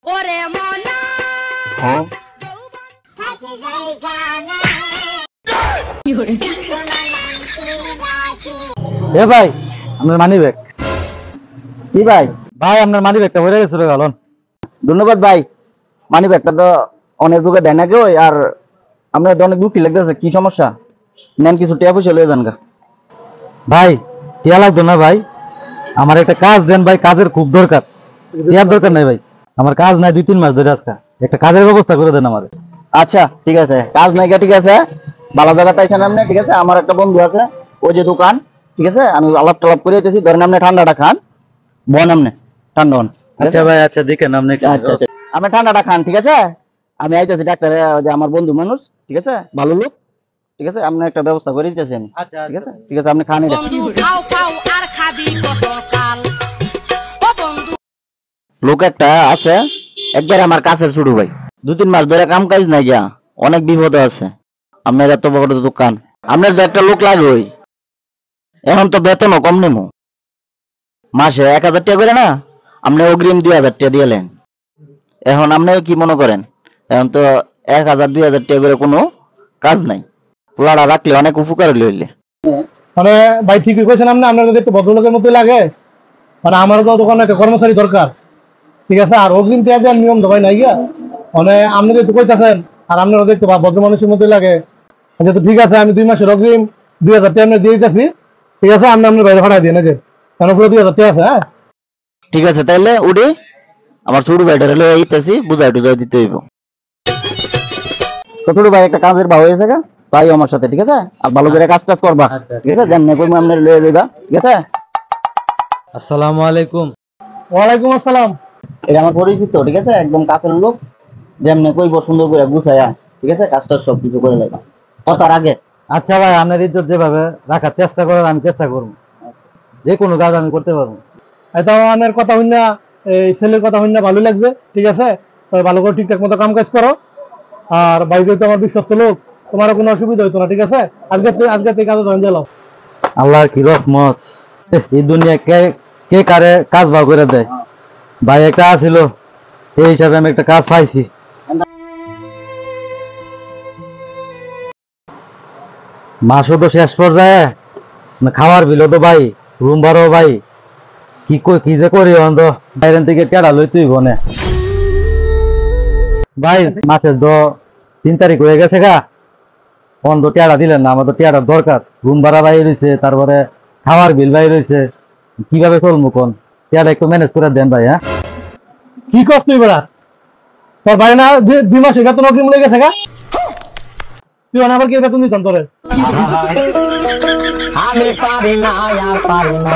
এ ভাই আপনার money bag কি ভাই ভাই আপনার মানি ব্যাগটা ভরে গেছে রে গালন। ধন্যবাদ ভাই, মানি ব্যাগটা তো অনেক দূরে দেয় না কেউ, আর আপনার অনেক দুঃখী লাগতেছে। কি সমস্যা? নেন কিছু টিয়া পয়সা লয়ে যান গা। ভাই টিয়া লাগতো না ভাই, আমার একটা কাজ দেন ভাই, কাজের খুব দরকার। টিয়ার দরকার নাই ভাই, আমার কাজ নাই 2-3 মাস ধরে। আজকে একটা কাজের ব্যবস্থা করে দেন আমার। আচ্ছা ঠিক আছে, কাজ নাই ঠিক আছে, ভালো জায়গা পাইছেন আপনি। ঠিক আছে, আমার একটা বন্ধু আছে, ওই যে দোকান, ঠিক আছে, আমি আলাপ টালাপ করে যেতেছি। ধরেন আপনি ঠান্ডাটা খান, বন আপনি ঠান্ডা হন। আচ্ছা ভাই, আচ্ছা দেখেন আপনি। আচ্ছা আচ্ছা, আপনি ঠান্ডাটা খান, ঠিক আছে। আমি আইতেছি ডাক্তারে, যে আমার বন্ধু মানুষ, ঠিক আছে, ভালো লোক, ঠিক আছে, আপনি একটা ব্যবস্থা করে দিতেছি আমি। আচ্ছা ঠিক আছে, ঠিক আছে, আপনি খান। লোক একটা আছে একবার আমার কাছের ছোট ভাই, 2-3 মাস ধরে কাম কাজ নাই গিয়া, অনেক বিপদ আছে। আপনার এত বড় দোকান, আপনার যে একটা লোক লাগে, ওই এখন তো বেতনও কম নেবো, মাসে 1000 টাকা করে না, আপনি অগ্রিম 2000 টাকা দিলেন। এখন আপনি কি মনে করেন, এখন তো 1000-2000 টাকা করে কোনো কাজ নাই, পোলাটা রাখলে অনেক উপকার হইলে। মানে ভাই ঠিকই কইছেন আপনি, আপনার যদি একটু ভদ্রলোকের মতো লাগে, মানে আমারও তো দোকানে একটা কর্মচারী দরকার, ঠিক আছে। আর অগ্রিম পেয়ে দেওয়ার নিয়ম তো ভাই নাই গিয়া, মানে আপনি যদি কইতাছেন আর আপনারা দেখতে ভদ্র মানুষের মধ্যে লাগে, যেহেতু ঠিক আছে, আমি 2 মাসের অগ্রিম 2000 টাকা আপনি দিয়ে দিতেছি, ঠিক আছে। আপনি আপনার বাইরে ভাড়া দিয়ে নাকি, কেন পুরো 2000 টাকা আছে। হ্যাঁ ঠিক আছে, তাইলে উঠি, আমার ছোট ভাইটা হলো এইতেছি, বুঝাই টুজাই দিতে হইব। তো ছোট ভাই একটা কাজের ভাব হয়েছে গা, তাই আমার সাথে, ঠিক আছে, আর ভালো করে কাজ টাজ করবা, ঠিক আছে, যেমন কইমু আপনি লয়ে যাইবা, ঠিক আছে। আসসালামু আলাইকুম। ওয়ালাইকুম আসসালাম। এটা আমার পরিচিত, ঠিক আছে, একদম কাছের লোক, যেমন কইব সুন্দর করে গুছায়া, ঠিক আছে, কাজটা সব কিছু করে লাগবা কথার আগে। আচ্ছা ভাই, আপনার ইজ্জত যেভাবে রাখার চেষ্টা করেন, আমি চেষ্টা করব, যে কোনো কাজ আমি করতে পারবো। এটা আমার কথা হইনা, এই ছেলের কথা হইনা ভালো লাগছে, ঠিক আছে। তবে ভালো করে ঠিকঠাক মতো কাম কাজ করো, আর বাইরে তো আমার বিশ্বস্ত লোক, তোমার কোনো অসুবিধা হইতো না, ঠিক আছে। আজকে থেকে কাজে জয়েন দিলাম। আল্লাহর কি রহমত, এই দুনিয়া কে কে কারে কাজ ভাগ করে দেয়। ভাই একটা আছিল, এই হিসাবে আমি একটা কাজ পাইছি। মাসও তো শেষ পর্যায়ে, খাওয়ার বিলও তো ভাই, রুম ভাড়াও ভাই, কি যে করি অন্ত বাইরে থেকে টেড়া লই তুই বনে ভাই। মাসের তো 3 তারিখ হয়ে গেছে গা, অন্ত টেড়া দিলেন না, আমার তো টেড়ার দরকার। রুম ভাড়া বাইরে রয়েছে, তারপরে খাওয়ার বিল বাইরে রয়েছে, কিভাবে চলবো কোন? টেড়া একটু ম্যানেজ করে দেন ভাই। হ্যাঁ কি করছ তুই বেড়া? তোর ভাই না 2 মাস বেতন অগ্রিম লেগে গেছে গা, তুই আবার কি বেতন দিতাম তোরে? আমি পারি না আর পারি না।